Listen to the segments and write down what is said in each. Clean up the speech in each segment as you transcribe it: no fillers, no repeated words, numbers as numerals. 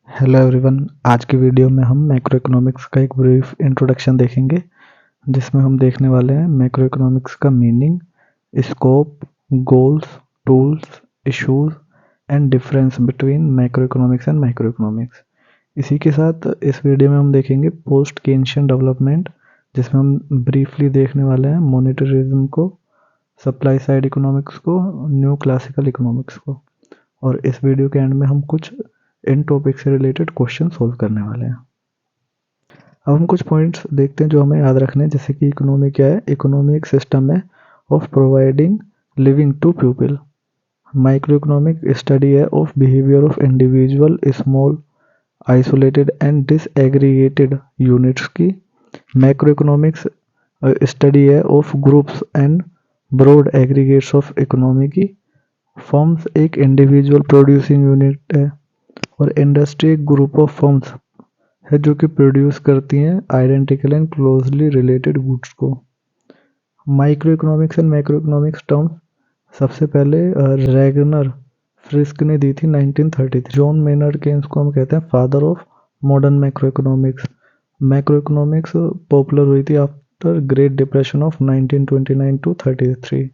Hello everyone. आज की video में हम मैक्रो इकोनॉमिक्स का एक ब्रीफ इंट्रोडक्शन देखेंगे, जिसमें हम देखने वाले हैं मैक्रो इकोनॉमिक्स का meaning, scope, goals, tools, issues and difference between macro economics and micro economics. इसी के साथ इस वीडियो में हम देखेंगे पोस्ट केन्शियन डेवलपमेंट, जिसमें हम ब्रीफली देखने वाले हैं मॉनेटरिज्म को, सप्लाई साइड इकोनॉमिक्स को, न्यू क्लासिकल इकोनॉमिक्स को, और इस वीडियो के एंड में हम कुछ इन टॉपिक से रिलेटेड क्वेश्चन सोल्व करने वाले हैं। अब हम कुछ पॉइंट्स देखते हैं जो हमें याद रखने हैं। जैसे कि इकोनॉमी क्या है? इकोनॉमी एक सिस्टम है of providing living to people. Micro economic study है of behaviour of individual small isolated and disaggregated units की। मैक्रो इकोनॉमिक्स स्टडी है of groups and broad aggregates of economy की। फर्म्स एक individual producing unit है और industry एक group of firms है जो कि प्रोड्यूस करती हैं identical and closely related goods को। Micro economics and macro economics terms सबसे पहले रैगनर फ्रिस्क ने दी थी 1933। जॉन मेनर्ड केन्स को हम कहते हैं father of modern macro economics. Macroeconomics popular हुई थी after great depression of 1929 to 33,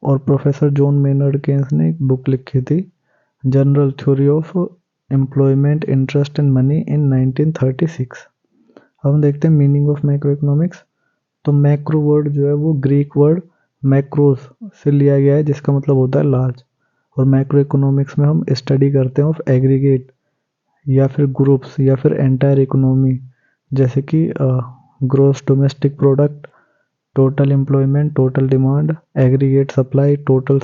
और प्रोफेसर जॉन मेनर्ड केन्स ने एक बुक लिखी थी general theory of employment interest and money in 1936। अब हम देखते हैं मीनिंग ऑफ मैक्रो इकोनॉमिक्स। तो मैक्रो वर्ड जो है वो ग्रीक वर्ड मैक्रोस से लिया गया है, जिसका मतलब होता है लार्ज। और मैक्रो इकोनॉमिक्स में हम स्टडी करते हैं ऑफ एग्रीगेट या फिर ग्रुप्स या फिर एंटायर इकोनॉमी, जैसे कि gross domestic product, total employment, total demand, aggregate supply, total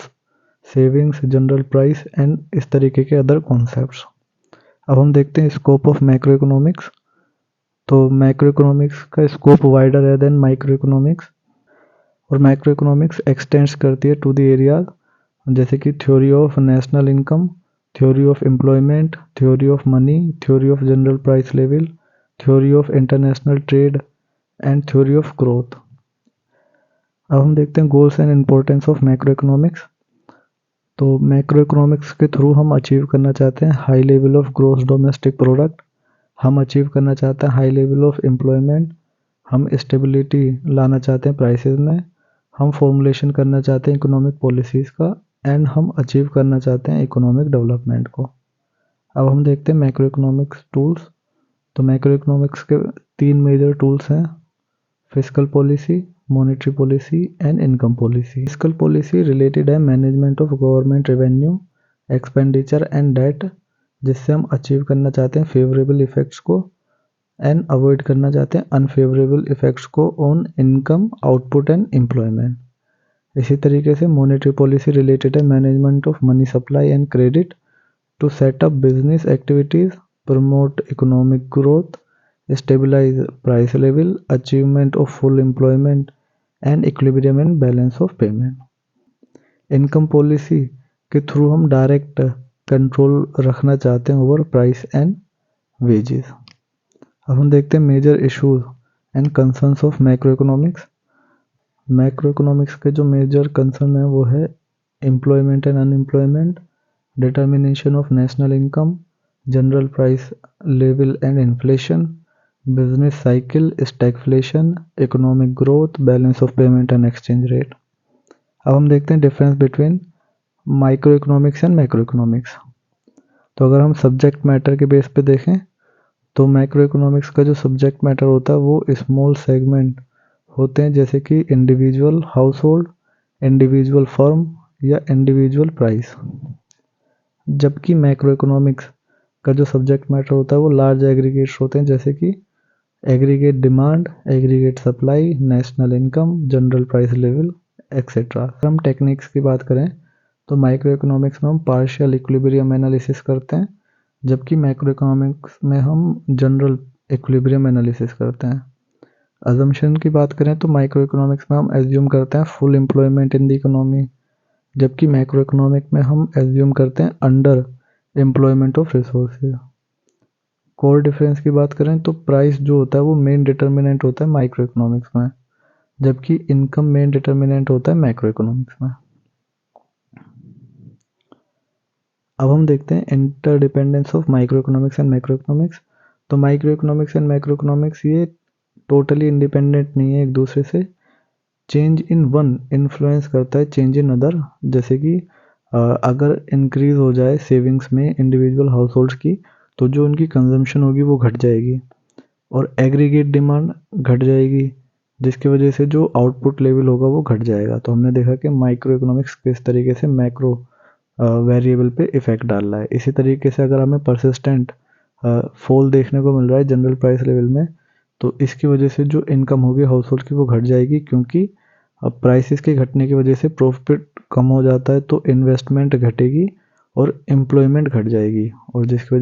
savings, general price and इस तरीके के अदर कॉन्सेप्ट्स। अब हम देखते हैं स्कोप ऑफ मैक्रो इकोनॉमिक्स। तो मैक्रो इकोनॉमिक्स का स्कोप वाइडर है देन माइक्रो इकोनॉमिक्स, और मैक्रो इकोनॉमिक्स एक्सटेंड्स करती है टू द एरिया जैसे कि theory of national income, theory of employment, theory of money, theory of general price level, theory of international trade and theory of growth. अब हम देखते हैं goals and importance of macro economics. तो macro economics के through हम achieve करना चाहते हैं high level of gross domestic product, हम अचीव करना चाहते हैं हाई लेवल ऑफ एम्प्लॉयमेंट, हम स्टेबिलिटी लाना चाहते हैं प्राइसेस में, हम फॉर्मुलेशन करना चाहते हैं इकोनॉमिक पॉलिसीज़ का, एंड हम अचीव करना चाहते हैं इकोनॉमिक डेवलपमेंट को। अब हम देखते हैं मैक्रो इकोनॉमिक्स टूल्स। तो मैक्रो इकोनॉमिक्स के 3 मेजर टूल्स हैं: fiscal policy, monetary policy and income policy. Fiscal policy related है management of government revenue, expenditure and debt, जिससे हम अचीव करना चाहते हैं फेवरेबल इफेक्ट्स को एंड अवॉइड करना चाहते हैं अनफेवरेबल इफेक्ट्स को on income, output and employment. इसी तरीके से मॉनेटरी पॉलिसी रिलेटेड है management of money supply and credit to set up business activities, promote economic growth, stabilize price level, achievement of full employment and equilibrium and balance of payment। Income policy के through हम direct control रखना चाहते हैं over price and wages. अब हम देखते हैं major issues and concerns of macro economics. Macro economics के जो मेजर कंसर्न है वो है employment and unemployment, determination of national income, general price level and inflation, business cycle, stagflation, economic growth, balance of payment and exchange rate. अब हम देखते हैं difference between micro economics and macro economics. तो अगर हम सब्जेक्ट मैटर के base पे देखें तो मैक्रो इकोनॉमिक्स का जो सब्जेक्ट मैटर होता है वो स्मॉल सेगमेंट होते हैं, जैसे कि individual house hold, individual firm या इंडिविजुअल प्राइस। जबकि मैक्रो इकोनॉमिक्स का जो सब्जेक्ट मैटर होता है वो लार्ज एग्रीगेट्स होते हैं, जैसे कि aggregate demand, aggregate supply, national income, general price level etcetera. अगर हम टेक्निक्स की बात करें तो माइक्रो इकोनॉमिक्स में हम पार्शियल इक्विलिब्रियम एनालिसिस करते हैं, जबकि मैक्रो इकोनॉमिक्स में हम जनरल इक्विलिब्रियम एनालिसिस करते हैं। अजम्पशन की बात करें तो माइक्रो इकोनॉमिक्स में हम एज्यूम करते हैं full employment in the economy, जबकि मैक्रो इकोनॉमिक में हम एज्यूम करते हैं under employment of resources. Core difference की बात करें तो प्राइस जो होता है वो मेन डिटर्मिनेंट होता है माइक्रो इकोनॉमिक्स में, जबकि इनकम मेन डिटर्मिनेंट होता है मैक्रो इकोनॉमिक्स में। अब हम देखते हैं interdependence of micro economics and macro economics. तो micro economics and macro economics ये टोटली इंडिपेंडेंट नहीं है एक दूसरे से। चेंज इन वन इन्फ्लुएंस करता है चेंज इन अदर। जैसे कि अगर इंक्रीज हो जाए सेविंग्स में इंडिविजुअल हाउस होल्ड्स की, तो जो उनकी कंजम्पशन होगी वो घट जाएगी और एग्रीगेट डिमांड घट जाएगी, जिसकी वजह से जो आउटपुट लेवल होगा वो घट जाएगा। तो हमने देखा कि माइक्रो इकोनॉमिक्स किस तरीके से मैक्रो वेरिएबल पे इफेक्ट डाल रहा है। इसी तरीके से अगर हमें परसिस्टेंट फॉल देखने को मिल रहा है जनरल प्राइस लेवल में, तो इसकी वजह से जो इनकम होगी हाउस होल्ड की वो घट जाएगी, क्योंकि अब प्राइसेस के घटने की वजह से प्रॉफिट कम हो जाता है, तो इन्वेस्टमेंट घटेगी और एम्प्लॉयमेंट घट जाएगी, और जिसकी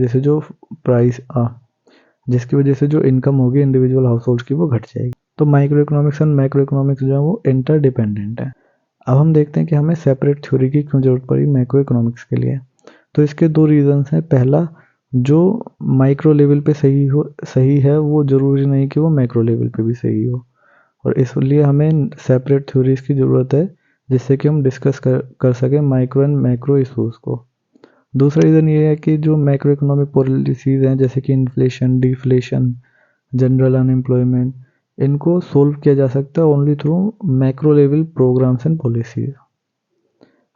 वजह से जो इनकम होगी इंडिविजुअल हाउस होल्ड की वो घट जाएगी। तो micro economics and macro economics जो है वो इंटरडिपेंडेंट है। अब हम देखते हैं कि हमें सेपरेट थ्योरी की क्यों जरूरत पड़ी मैक्रो इकोनॉमिक्स के लिए। तो इसके दो रीजंस हैं। पहला, जो माइक्रो लेवल पे सही है वो जरूरी नहीं कि वो मैक्रो लेवल पे भी सही हो, और इसलिए हमें सेपरेट थ्योरीज की ज़रूरत है जिससे कि हम डिस्कस कर सकें माइक्रो एंड मैक्रो इशूज़ को। दूसरा रीज़न ये है कि जो मैक्रो इकोनॉमिक पॉलिसीज़ हैं जैसे कि इन्फ्लेशन, डिफ्लेशन, जनरल अनएम्प्लॉयमेंट, इनको सोल्व किया जा सकता है only through macro level programmes and policies.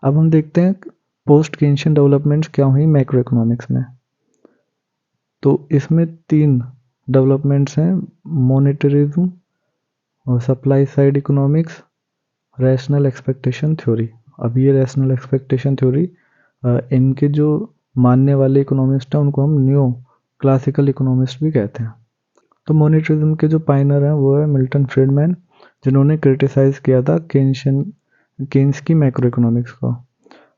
अब हम देखते हैं पोस्ट केन्शियन डेवलपमेंट्स क्या हुई मैक्रो इकोनॉमिक्स में। तो इसमें 3 डेवलपमेंट्स हैं, मॉनेटरिज्म और supply side economics, rational expectation theory. अब ये रैशनल एक्सपेक्टेशन थ्योरी इनके जो मानने वाले इकोनॉमिस्ट हैं उनको हम न्यू क्लासिकल इकोनॉमिस्ट भी कहते हैं। तो मॉनेटरिज्म के जो पायनर हैं वो है मिल्टन फ्रीडमैन, जिन्होंने क्रिटिसाइज किया था केन्स की मैक्रो इकोनॉमिक्स को।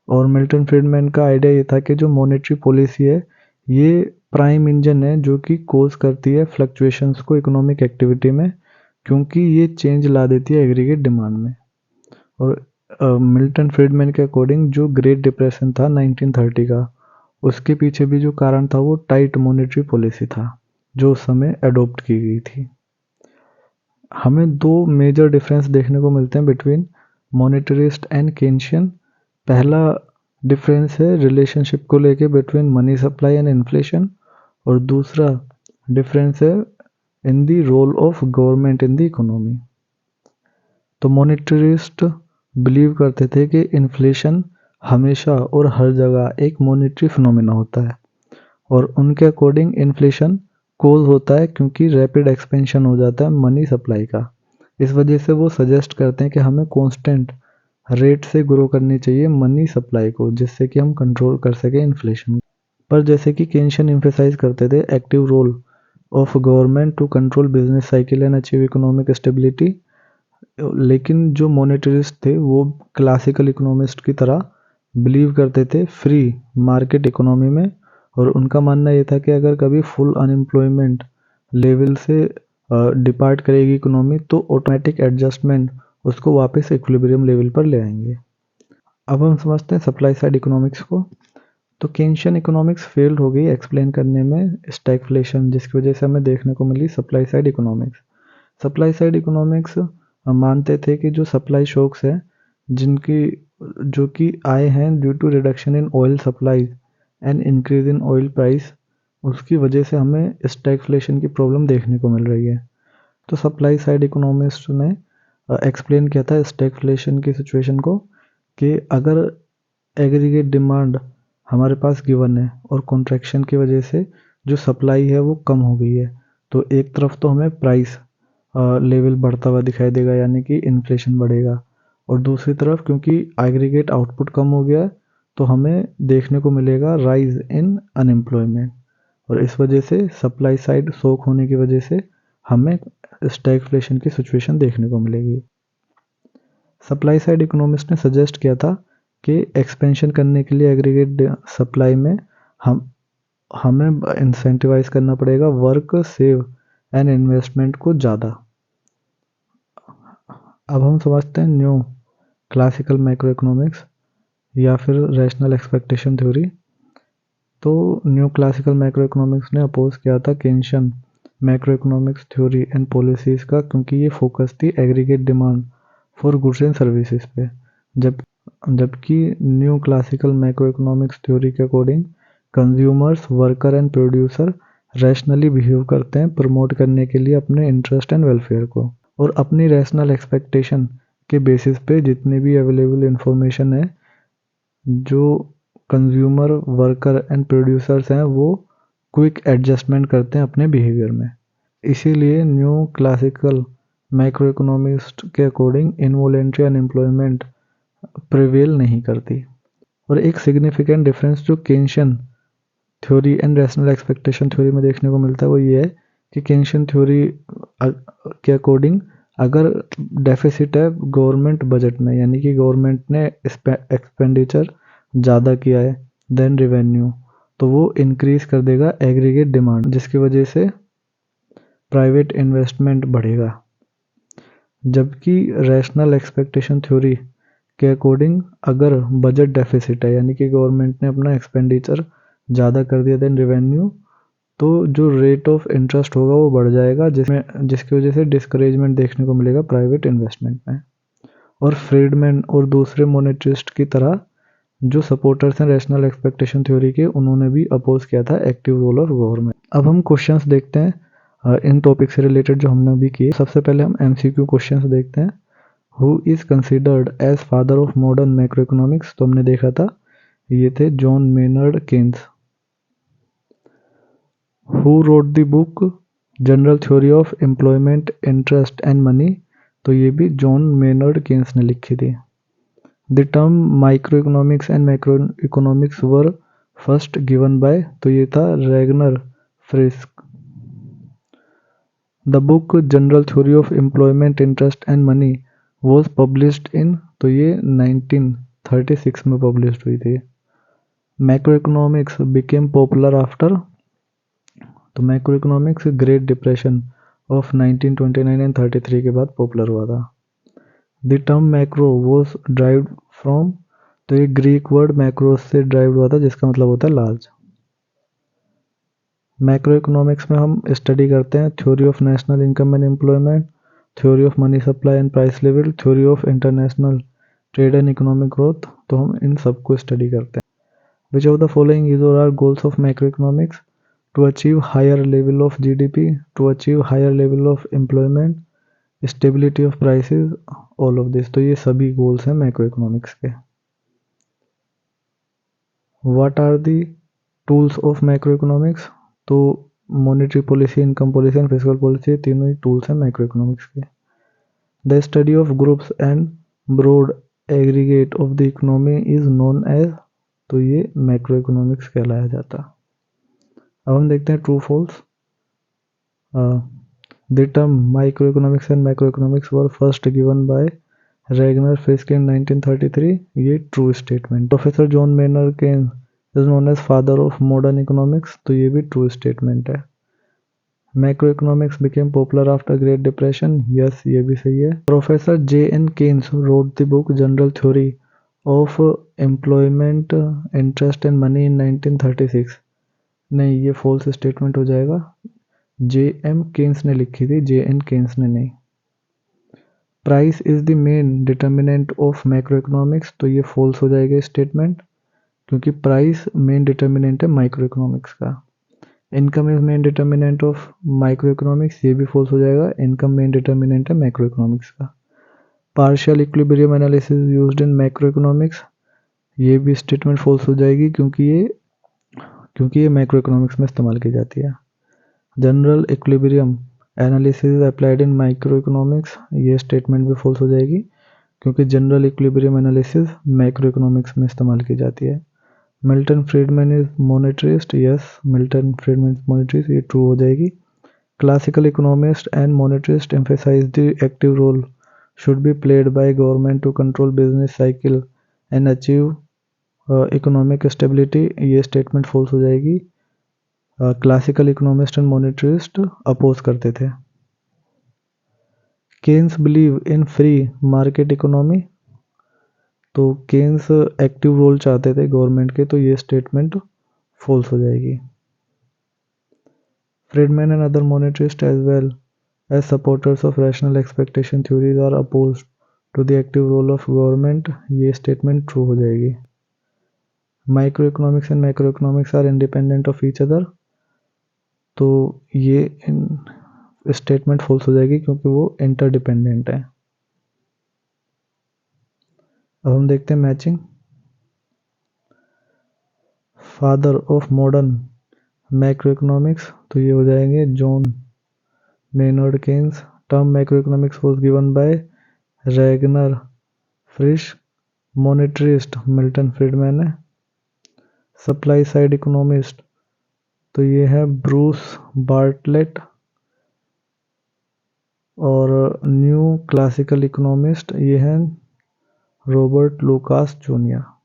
और मिल्टन फ्रीडमैन का आइडिया ये था कि जो मॉनेटरी पॉलिसी है ये प्राइम इंजन है जो कि कोज करती है फ्लक्चुएशंस को इकोनॉमिक एक्टिविटी में, क्योंकि ये चेंज ला देती है एग्रीगेट डिमांड में। और मिल्टन फ्रीडमैन के अकॉर्डिंग जो ग्रेट डिप्रेशन था 1930 का, उसके पीछे भी जो कारण था वो टाइट मॉनेटरी पॉलिसी था जो उस समय अडॉप्ट की गई थी। हमें 2 मेजर डिफरेंस देखने को मिलते हैं बिटवीन मॉनेटरिस्ट एंड केन्शियन। पहला डिफरेंस है रिलेशनशिप को लेके between money supply and inflation, और दूसरा डिफरेंस है in the role of government in the economy. तो मॉनेटरिस्ट बिलीव करते थे कि इन्फ्लेशन हमेशा और हर जगह एक मॉनेटरी फिनोमेना होता है, और उनके अकॉर्डिंग इन्फ्लेशन कोज होता है क्योंकि रैपिड एक्सपेंशन हो जाता है मनी सप्लाई का। इस वजह से वो सजेस्ट करते हैं कि हमें कांस्टेंट रेट से ग्रो करनी चाहिए मनी सप्लाई को, जिससे कि हम कंट्रोल कर सकें इन्फ्लेशन। पर जैसे कि केन्शियन एम्फेसाइज करते थे active role of government to control business cycle and achieve economic stability, लेकिन जो मॉनेटरिस्ट थे वो क्लासिकल इकोनॉमिस्ट की तरह बिलीव करते थे फ्री मार्केट इकोनॉमी में, और उनका मानना ये था कि अगर कभी फुल अनएम्प्लॉयमेंट लेवल से डिपार्ट करेगी इकोनॉमी तो ऑटोमेटिक एडजस्टमेंट उसको वापस इक्विलिब्रियम लेवल पर ले आएंगे। अब हम समझते हैं सप्लाई साइड इकोनॉमिक्स को। तो केन्शियन इकोनॉमिक्स फेल्ड हो गई एक्सप्लेन करने में स्टैगफ्लेशन, जिसकी वजह से हमें देखने को मिली supply side economics. Supply side economics मानते थे कि जो सप्लाई शॉक्स हैं जिनकी जो कि आए हैं due to reduction in oil supply and increase in oil price, उसकी वजह से हमें स्टैगफ्लेशन की प्रॉब्लम देखने को मिल रही है। तो सप्लाई साइड इकोनॉमिस्ट ने एक्सप्लेन किया था स्टैगफ्लेशन की सिचुएशन को कि अगर एग्रीगेट डिमांड हमारे पास गिवन है और कॉन्ट्रैक्शन की वजह से जो सप्लाई है वो कम हो गई है, तो एक तरफ तो हमें प्राइस लेवल बढ़ता हुआ दिखाई देगा यानी कि इन्फ्लेशन बढ़ेगा, और दूसरी तरफ क्योंकि एग्रीगेट आउटपुट कम हो गया तो हमें देखने को मिलेगा राइज इन अनएम्प्लॉयमेंट, और इस वजह से सप्लाई साइड शॉक होने की वजह से हमें स्टैगफ्लेशन की सिचुएशन देखने को मिलेगी। सप्लाई साइड इकोनॉमिस्ट ने सजेस्ट किया था कि एक्सपेंशन करने के लिए एग्रीगेट सप्लाई में हमें इंसेंटिवाइज करना पड़ेगा वर्क, सेव एंड इन्वेस्टमेंट को ज़्यादा। अब हम समझते हैं न्यू क्लासिकल मैक्रो इकोनॉमिक्स या फिर रैशनल एक्सपेक्टेशन थ्योरी। तो न्यू क्लासिकल मैक्रो इकोनॉमिक्स ने अपोज किया था Keynesian macro economics theory and policies का, क्योंकि ये फोकस थी aggregate demand for goods and services पे, जबकि new classical macro economics theory के according consumers, worker and producer rationally behave करते हैं प्रमोट करने के लिए अपने इंटरेस्ट एंड वेलफेयर को, और अपनी रैशनल एक्सपेक्टेशन के बेसिस पे जितनी भी अवेलेबल इंफॉर्मेशन है जो कंज्यूमर, वर्कर एंड प्रोड्यूसर्स हैं वो क्विक एडजस्टमेंट करते हैं अपने बिहेवियर में। इसीलिए न्यू क्लासिकल मैक्रो इकोनॉमिस्ट के अकॉर्डिंग इनवॉलेंट्री अनएम्प्लॉयमेंट प्रिवेल नहीं करती। और एक सिग्निफिकेंट डिफरेंस जो Keynesian theory and rational expectation theory में देखने को मिलता है वो ये है कि केंशियन थ्योरी के अकॉर्डिंग अगर डेफिसिट है गवर्नमेंट बजट में, यानी कि गवर्नमेंट ने एक्सपेंडिचर ज़्यादा किया है देन रेवेन्यू, तो वो इंक्रीज कर देगा एग्रीगेट डिमांड, जिसकी वजह से प्राइवेट इन्वेस्टमेंट बढ़ेगा। जबकि रैशनल एक्सपेक्टेशन थ्योरी के अकॉर्डिंग अगर बजट डेफिसिट है, यानी कि गवर्नमेंट ने अपना एक्सपेंडिचर ज़्यादा कर दिया देन रेवेन्यू, तो जो रेट ऑफ इंटरेस्ट होगा वो बढ़ जाएगा, जिसकी वजह से डिस्करेजमेंट देखने को मिलेगा प्राइवेट इन्वेस्टमेंट में। और फ्रीडमैन और दूसरे मोनेटरिस्ट की तरह जो सपोर्टर्स हैं रैशनल एक्सपेक्टेशन थ्योरी के, उन्होंने भी अपोज किया था एक्टिव रोल ऑफ गवर्नमेंट। अब हम क्वेश्चंस देखते हैं इन टॉपिक से रिलेटेड जो हमने अभी किए। सबसे पहले हम एमसीक्यू क्वेश्चंस देखते हैं। Who is considered as father of modern macro economics? तो हमने देखा था ये थे John Maynard Keynes. Who wrote the book general theory of employment, interest and money? तो ये भी जॉन मेनर्ड केन्स ने लिखी थी। The term micro economics and macro economics were first given by? तो ये था Ragnar Frisch. The book general theory of employment, interest and money was published इन? तो ये 1936 में पब्लिश हुई थी। Macro economics became popular after? तो macro economics great depression of 1929 and 33 के बाद पॉपुलर हुआ था। The term macro was derived from? तो ये ग्रीक वर्ड मैक्रो से ड्राइव हुआ था जिसका मतलब होता है लार्ज। मैक्रो इकोनॉमिक्स में हम स्टडी करते हैं theory of national income and employment, theory of money supply and price level, theory of international trade and economic growth. तो हम इन सबको स्टडी करते हैं। Which of the following is or are goals of macro economics? To achieve higher level of GDP, to achieve higher level of employment, stability of prices, all of this. तो ये सभी goals हैं macro economics के। What are the tools of macro economics? तो monetary policy, income policy and fiscal policy, तीनों ही tools हैं macro economics के। The study of groups and broad aggregate of the economy is known as? तो ये macro economics कहलाया जाता। अब हम देखते हैं true false. The term micro economics and macro economics were first given by Ragnar Frisch in 1933। ये true statement. Professor John Maynard Keynes is known as father of modern economics. तो ये भी ट्रू स्टेटमेंट है। Macro economics became popular after great depression. Yes, ये भी सही है। Professor J N Keynes wrote the book general theory of employment, interest and money in 1936। नहीं, ये फॉल्स स्टेटमेंट हो जाएगा। जे एम केन्स ने लिखी थी, जे एन केन्स ने नहीं। Price is the main determinant of macro economics. तो ये फॉल्स हो जाएगा स्टेटमेंट, क्योंकि प्राइस मेन डिटर्मिनेंट है माइक्रो इकोनॉमिक्स का। Income is main determinant of micro economics, ये भी फॉल्स हो जाएगा। इनकम मेन डिटर्मिनेंट है मैक्रो इकोनॉमिक्स का। Partial equilibrium analysis used in macro economics, ये भी स्टेटमेंट फॉल्स हो जाएगी क्योंकि ये मैक्रो इकोनॉमिक्स में इस्तेमाल की जाती है। General equilibrium analysis applied in micro economics, ये स्टेटमेंट भी फॉल्स हो जाएगी क्योंकि general equilibrium analysis macro economics में इस्तेमाल की जाती है। Milton Friedman is monetarist, yes, Milton Friedman monetarist, ये ट्रू हो जाएगी। Classical economist and monetarist emphasise the active role should be played by government to control business cycle and achieve economic stability, ये statement false हो जाएगी। Classical economist and मोनेटरिस्ट oppose करते थे। Keynes believe in free market economy, तो Keynes active role चाहते थे government के, तो ये स्टेटमेंट फॉल्स हो जाएगी। Friedman and other monetarist as well as supporters of rational expectation theories are opposed to the active role of government, ये statement true हो जाएगी। Micro economics and macro economics are independent of each other, तो ये statement false हो जाएगी क्योंकि वो interdependent है। अब हम देखते हैं matching. Father of modern macro economics, तो ये हो जाएंगे John Maynard Keynes. Term macro economics was given by Ragnar Frisch. Monetarist Milton Friedman है। सप्लाई साइड इकोनॉमिस्ट, तो ये है ब्रूस बार्टलेट। और न्यू क्लासिकल इकोनॉमिस्ट, ये है रॉबर्ट लूकास जूनियर।